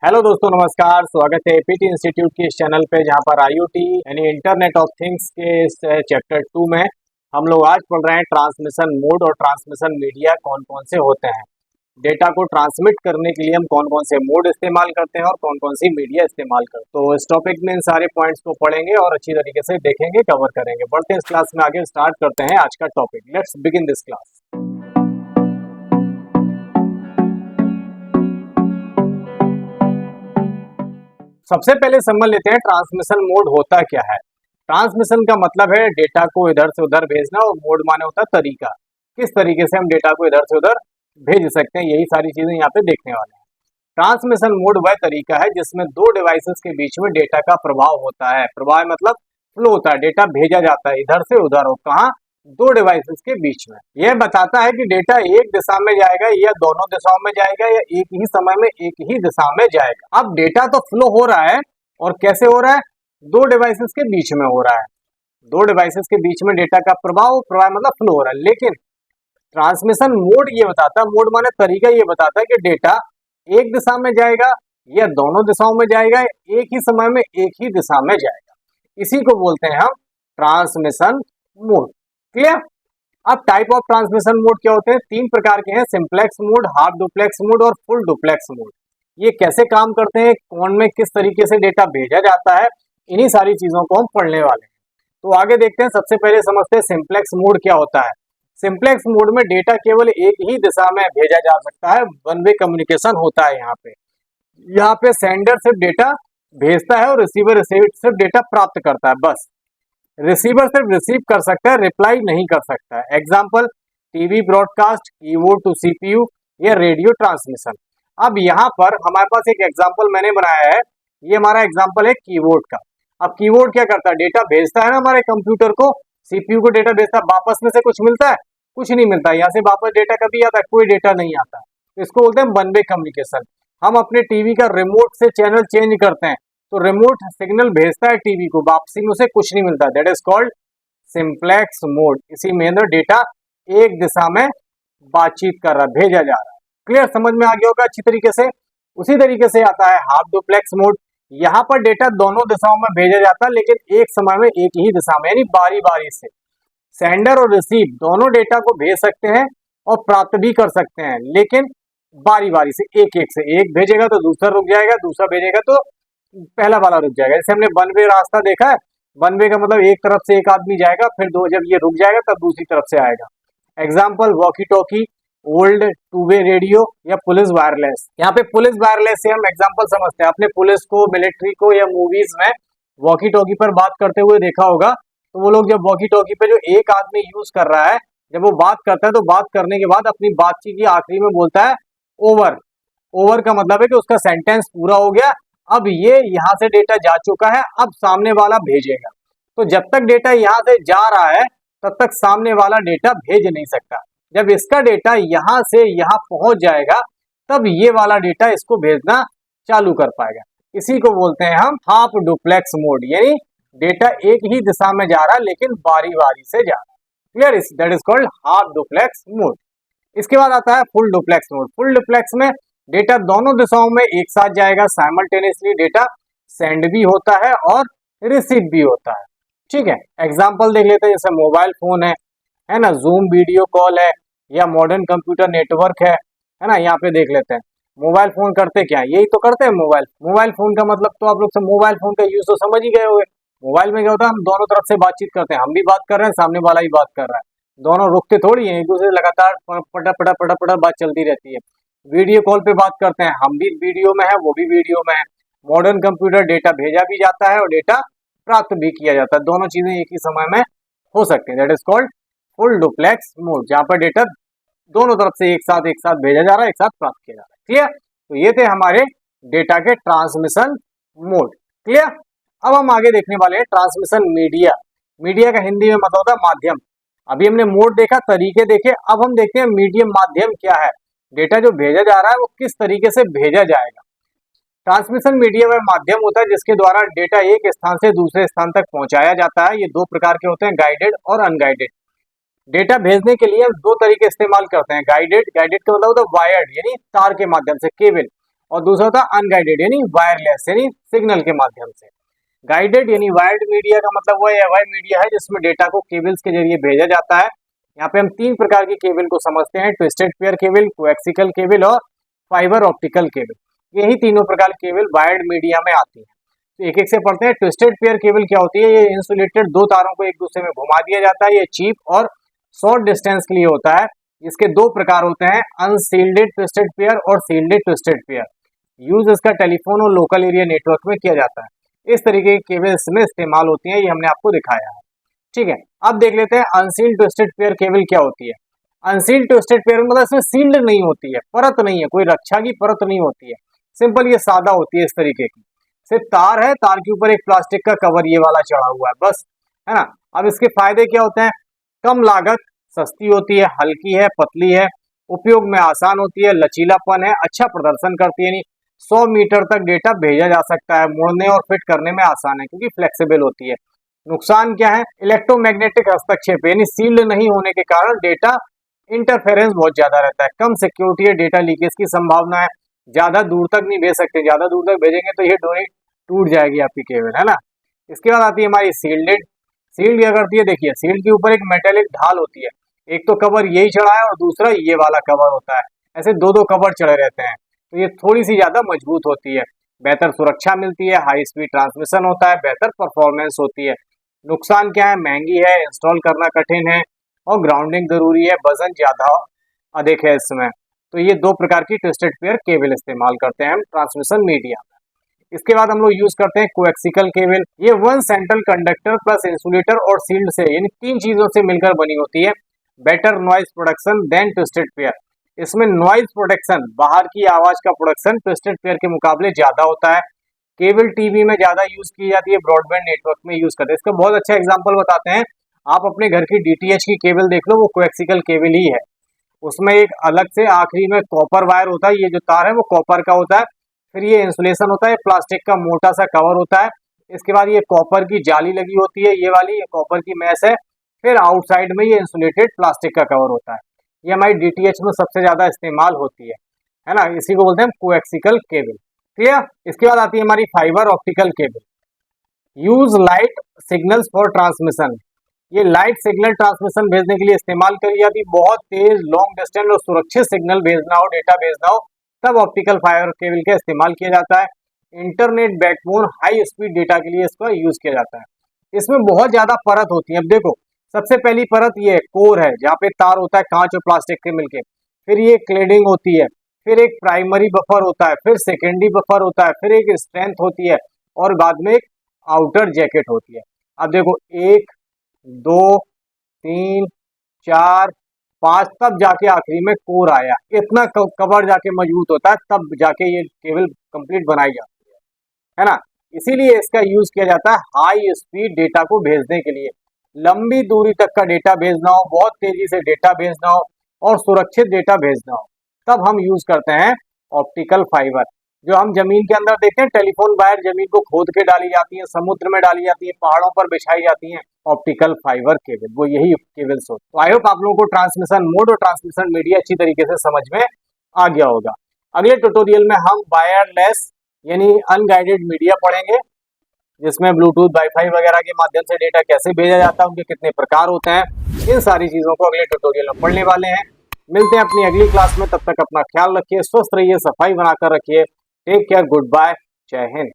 Hello दोस्तों, नमस्कार। स्वागत है पीटी इंस्टीट्यूट के इस चैनल पे, जहां पर आईओटी यानी इंटरनेट ऑफ थिंग्स के इस चैप्टर 2 में हम लोग आज पढ़ रहे हैं ट्रांसमिशन मोड और ट्रांसमिशन मीडिया कौन कौन से होते हैं। डेटा को ट्रांसमिट करने के लिए हम कौन कौन से मोड इस्तेमाल करते हैं और कौन कौन सी मीडिया इस्तेमाल करते हैं। तो इस टॉपिक में इन सारे पॉइंट्स को पढ़ेंगे और अच्छी तरीके से देखेंगे, कवर करेंगे। बढ़ते हैं इस क्लास में आगे, स्टार्ट करते हैं आज का topic. Let's begin this class. सबसे पहले समझ लेते हैं ट्रांसमिशन मोड होता क्या है। ट्रांसमिशन का मतलब है डेटा को इधर से उधर भेजना, और मोड माने होता है तरीका, किस तरीके से हम डेटा को इधर से उधर भेज सकते हैं। यही सारी चीजें यहाँ पे देखने वाले हैं। ट्रांसमिशन मोड वह तरीका है जिसमें दो डिवाइसेस के बीच में डेटा का प्रवाह होता है। प्रवाह मतलब फ्लो होता है, डेटा भेजा जाता है इधर से उधर, और कहाँ, दो डिवाइसेस के बीच में। यह बताता है कि डेटा एक दिशा में जाएगा या दोनों दिशाओं में जाएगा या एक ही समय में एक ही दिशा में जाएगा। अब डेटा तो फ्लो हो रहा है, और कैसे हो रहा है, दो डिवाइसेस के बीच में हो रहा है। दो डिवाइसेस के बीच में डेटा का प्रवाह मतलब फ्लो हो रहा है। लेकिन ट्रांसमिशन मोड ये बताता है, मोड माने तरीका, ये बताता है कि डेटा एक दिशा में जाएगा या दोनों दिशाओं में जाएगा, एक ही समय में एक ही दिशा में जाएगा। इसी को बोलते हैं हम ट्रांसमिशन मोड। क्लियर। अब टाइप ऑफ ट्रांसमिशन मोड क्या होते हैं? तीन प्रकार के हैं, simplex mode, half duplex mode और फुल डुप्लेक्स मोड। ये कैसे काम करते हैं, कौन में किस तरीके से डेटा भेजा जाता है, इन्हीं सारी चीजों को हम पढ़ने वाले हैं। तो आगे देखते हैं। सबसे पहले समझते हैं सिंप्लेक्स मोड क्या होता है। सिंप्लेक्स मोड में डेटा केवल एक ही दिशा में भेजा जा सकता है, वन वे कम्युनिकेशन होता है। यहाँ पे सेंडर सिर्फ डेटा भेजता है और रिसीवर सिर्फ डेटा प्राप्त करता है, बस। रिसीवर सिर्फ रिसीव कर सकता है, रिप्लाई नहीं कर सकता है। Example, TV broadcast, keyboard to CPU या रेडियो ट्रांसमिशन। अब यहाँ पर हमारे पास एक एग्जाम्पल मैंने बनाया है। ये हमारा एग्जाम्पल है कीबोर्ड का। अब कीबोर्ड क्या करता है, डेटा भेजता है ना हमारे कंप्यूटर को, सीपीयू को डेटा भेजता है, वापस में से कुछ मिलता है? कुछ नहीं मिलता। यहाँ से वापस डेटा कभी आता है? कोई डेटा नहीं आता। इसको बोलते हैं वन वे कम्युनिकेशन। हम अपने टीवी का रिमोट से चैनल चेंज करते हैं, तो रिमोट सिग्नल भेजता है टीवी को, वापसी में उसे कुछ नहीं मिलता। That is called simplex mode. इसी में डेटा एक दिशा में बातचीत कर रहा है, भेजा जा रहा है। क्लियर, समझ में आ गया होगा अच्छी तरीके से। उसी तरीके से आता है हाफ डुप्लेक्स मोड। यहाँ पर डेटा दोनों दिशाओं में भेजा जाता है, लेकिन एक समय में एक ही दिशा में, यानी बारी बारी से। सेंडर और रिसीव दोनों डेटा को भेज सकते हैं और प्राप्त भी कर सकते हैं, लेकिन बारी बारी से, एक एक से। एक भेजेगा तो दूसरा रुक जाएगा, दूसरा भेजेगा तो पहला वाला रुक जाएगा। जैसे हमने वन वे रास्ता देखा है। वन वे का मतलब एक तरफ से एक आदमी जाएगा, फिर दो, जब ये रुक जाएगा तब दूसरी तरफ से आएगा। Example, walkie talkie, old two way radio या पुलिस वायरलेस। यहाँ पे पुलिस वायरलेस से हम एग्जाम्पल समझते हैं। अपने पुलिस को, मिलिट्री को या मूवीज में वॉकी टॉकी पर बात करते हुए देखा होगा। तो वो लोग जब वॉकी टॉकी पे जो एक आदमी यूज कर रहा है, जब वो बात करता है तो बात करने के बाद अपनी बातचीत की आखिरी में बोलता है ओवर। ओवर का मतलब है कि उसका सेंटेंस पूरा हो गया, अब ये यहाँ से डेटा जा चुका है, अब सामने वाला भेजेगा। तो जब तक डेटा यहाँ से जा रहा है तब तक सामने वाला डेटा भेज नहीं सकता। जब इसका डेटा यहाँ से यहाँ पहुंच जाएगा तब ये वाला डेटा इसको भेजना चालू कर पाएगा। इसी को बोलते हैं हम हाफ डुप्लेक्स मोड, यानी डेटा एक ही दिशा में जा रहा है लेकिन बारी बारी से जा रहा है। Clear, that is called half duplex mode. इसके बाद आता है full duplex mode. Full duplex में डेटा दोनों दिशाओं में एक साथ जाएगा, साइमल्टेनियसली डेटा सेंड भी होता है और रिसीव भी होता है। ठीक है, एग्जांपल देख लेते हैं। जैसे मोबाइल फोन है ना, जूम वीडियो कॉल है, या मॉडर्न कंप्यूटर नेटवर्क है ना। यहाँ पे देख लेते हैं मोबाइल फोन करते क्या, यही तो करते हैं। मोबाइल फोन का मतलब तो आप लोग से मोबाइल फोन का यूज तो समझ ही गए होंगे। मोबाइल में क्या होता है, हम दोनों तरफ से बातचीत करते हैं। हम भी बात कर रहे हैं, सामने वाला ही बात कर रहा है, दोनों रुकते थोड़ी है, एक दूसरे से लगातार पटा पटा पटा पटा बात चलती रहती है। वीडियो कॉल पे बात करते हैं, हम भी वीडियो में है, वो भी वीडियो में है। मॉडर्न कंप्यूटर डेटा भेजा भी जाता है और डेटा प्राप्त भी किया जाता है, दोनों चीजें एक ही समय में हो सकती है। That is called full duplex mode, जहां पर डेटा दोनों तरफ से एक साथ भेजा जा रहा है, एक साथ प्राप्त किया जा रहा है। क्लियर, तो ये थे हमारे डेटा के ट्रांसमिशन मोड। क्लियर, अब हम आगे देखने वाले हैं ट्रांसमिशन मीडिया। मीडिया का हिंदी में मतलब होता है माध्यम। अभी हमने मोड देखा, तरीके देखे, अब हम देखते हैं मीडियम, माध्यम क्या है। डेटा जो भेजा जा रहा है वो किस तरीके से भेजा जाएगा। ट्रांसमिशन मीडिया वह माध्यम होता है जिसके द्वारा डेटा एक स्थान से दूसरे स्थान तक पहुंचाया जाता है। ये दो प्रकार के होते हैं, गाइडेड और अनगाइडेड। डेटा भेजने के लिए हम दो तरीके इस्तेमाल करते हैं। गाइडेड का मतलब होता है वायर्ड, यानी तार के माध्यम से, केबल। और दूसरा होता है अनगाइडेड यानी वायरलेस यानी सिग्नल के माध्यम से। गाइडेड यानी वायर्ड मीडिया का मतलब वह मीडिया है जिसमें डेटा को केबल्स के जरिए भेजा जाता है। यहाँ पे हम 3 प्रकार की केबल को समझते हैं, ट्विस्टेड पेयर केबल, कोएक्सिकल केबल और फाइबर ऑप्टिकल केबल। यही तीनों प्रकार की केबल वायर्ड मीडिया में आती है। तो एक एक से पढ़ते हैं। ट्विस्टेड पेयर केबल क्या होती है? ये इंसुलेटेड 2 तारों को एक दूसरे में घुमा दिया जाता है। ये चीप और शॉर्ट डिस्टेंस के लिए होता है। इसके 2 प्रकार होते हैं, अनसील्डेड ट्विस्टेड पेयर और सील्डेड ट्विस्टेड पेयर। यूज इसका टेलीफोन और लोकल एरिया नेटवर्क में किया जाता है। इस तरीके की केबल इसमें इस्तेमाल होती है, ये हमने आपको दिखाया है। ठीक है, अब देख लेते हैं अनसील्ड ट्विस्टेड पेयर केबल क्या होती है। अनसील्ड ट्विस्टेड पेयर मतलब इसमें सील्ड नहीं होती है, परत नहीं है, कोई रक्षा की परत नहीं होती है। सिंपल ये सादा होती है इस तरीके की, सिर्फ तार है, तार के ऊपर एक प्लास्टिक का कवर ये वाला चढ़ा हुआ है बस, है ना। अब इसके फायदे क्या होते हैं? कम लागत, सस्ती होती है, हल्की है, पतली है, उपयोग में आसान होती है, लचीलापन है, अच्छा प्रदर्शन करती है। 100 मीटर तक डेटा भेजा जा सकता है, मोड़ने और फिट करने में आसान है क्योंकि फ्लेक्सिबल होती है। नुकसान क्या है? इलेक्ट्रोमैग्नेटिक हस्तक्षेप यानी सील्ड नहीं होने के कारण डेटा इंटरफेरेंस बहुत ज्यादा रहता है। कम सिक्योरिटी है, डेटा लीकेज की संभावना है, ज्यादा दूर तक नहीं भेज सकते, ज्यादा दूर तक भेजेंगे तो ये डोरी टूट जाएगी आपकी केबल, है ना। इसके बाद आती है हमारी सील्डेड। सील्ड क्या करती है? देखिए, सील्ड के ऊपर एक मेटेलिक ढाल होती है, एक तो कवर यही चढ़ा है और दूसरा ये वाला कवर होता है। ऐसे 2-2 कवर चढ़े रहते हैं, तो ये थोड़ी सी ज्यादा मजबूत होती है, बेहतर सुरक्षा मिलती है, हाई स्पीड ट्रांसमिशन होता है, बेहतर परफॉर्मेंस होती है। नुकसान क्या है? महंगी है, इंस्टॉल करना कठिन है और ग्राउंडिंग जरूरी है, वजन ज्यादा अधिक है इसमें। तो ये 2 प्रकार की ट्विस्टेड पेयर केबल इस्तेमाल करते हैं हम ट्रांसमिशन मीडिया में। इसके बाद हम लोग यूज करते हैं कोएक्सिकल केबल। ये 1 सेंट्रल कंडक्टर प्लस इंसुलेटर और सील्ड से यानी 3 चीजों से मिलकर बनी होती है। Better noise production then twisted pair. इसमें नॉइज प्रोडक्शन, बाहर की आवाज का प्रोडक्शन ट्विस्टेड पेयर के मुकाबले ज्यादा होता है। केबल टीवी में ज्यादा यूज की जाती है, ब्रॉडबैंड नेटवर्क में यूज करते हैं। इसका बहुत अच्छा एग्जांपल बताते हैं, आप अपने घर की डीटीएच की केबल देख लो, वो कोएक्सिकल केबल ही है। उसमें एक अलग से आखिरी में कॉपर वायर होता है, ये जो तार है वो कॉपर का होता है, फिर ये इंसुलेशन होता है, प्लास्टिक का मोटा सा कवर होता है, इसके बाद ये कॉपर की जाली लगी होती है, ये वाली कॉपर की मैश है, फिर आउटसाइड में ये इंसुलेटेड प्लास्टिक का कवर होता है। ये हमारी डीटीएच में सबसे ज्यादा इस्तेमाल होती है ना। इसी को बोलते हैं कोएक्सिकल केबल। क्लियर? इसके बाद आती है हमारी fibre optical cable. Use light signals for transmission. ये लाइट सिग्नल ट्रांसमिशन भेजने के लिए इस्तेमाल करी जाती है। बहुत तेज लॉन्ग डिस्टेंस और सुरक्षित सिग्नल भेजना हो, डेटा भेजना हो, तब ऑप्टिकल फाइबर केबल का इस्तेमाल किया जाता है। Internet backbone high speed data के लिए इसका यूज किया जाता है। इसमें बहुत ज्यादा परत होती है। अब देखो, सबसे पहली परत ये कोर है, जहाँ पे तार होता है कांच और प्लास्टिक के मिलके, फिर ये क्लेडिंग होती है, फिर एक प्राइमरी बफर होता है, फिर सेकेंडरी बफर होता है, फिर एक स्ट्रेंथ होती है और बाद में एक आउटर जैकेट होती है। अब देखो 1 2 3 4 5, तब जाके आखिरी में कोर आया। इतना कवर जाके मजबूत होता है, तब जाके ये केबल कंप्लीट बनाई जाती है ना। इसीलिए इसका यूज किया जाता है हाई स्पीड डेटा को भेजने के लिए। लंबी दूरी तक का डेटा भेजना हो, बहुत तेजी से डेटा भेजना हो और सुरक्षित डेटा भेजना हो, तब हम यूज करते हैं ऑप्टिकल फाइबर। जो हम जमीन के अंदर देखते हैं, टेलीफोन वायर जमीन को खोद के डाली जाती है, समुद्र में डाली जाती है, पहाड़ों पर बिछाई जाती है, ऑप्टिकल फाइबर केबल, वो यही केबल्स होते हैं। तो आई होप आप लोगों को ट्रांसमिशन मोड और ट्रांसमिशन मीडिया अच्छी तरीके से समझ में आ गया होगा। अगले ट्यूटोरियल में हम वायरलेस यानी अनगाइडेड मीडिया पढ़ेंगे, जिसमें ब्लूटूथ, वाईफाई वगैरह के माध्यम से डेटा कैसे भेजा जाता है, उनके कितने प्रकार होते हैं, इन सारी चीजों को अगले ट्यूटोरियल में पढ़ने वाले हैं। मिलते हैं अपनी अगली क्लास में, तब तक अपना ख्याल रखिए, स्वस्थ रहिए, सफाई बनाकर रखिए। टेक केयर, गुड बाय, जय हिंद।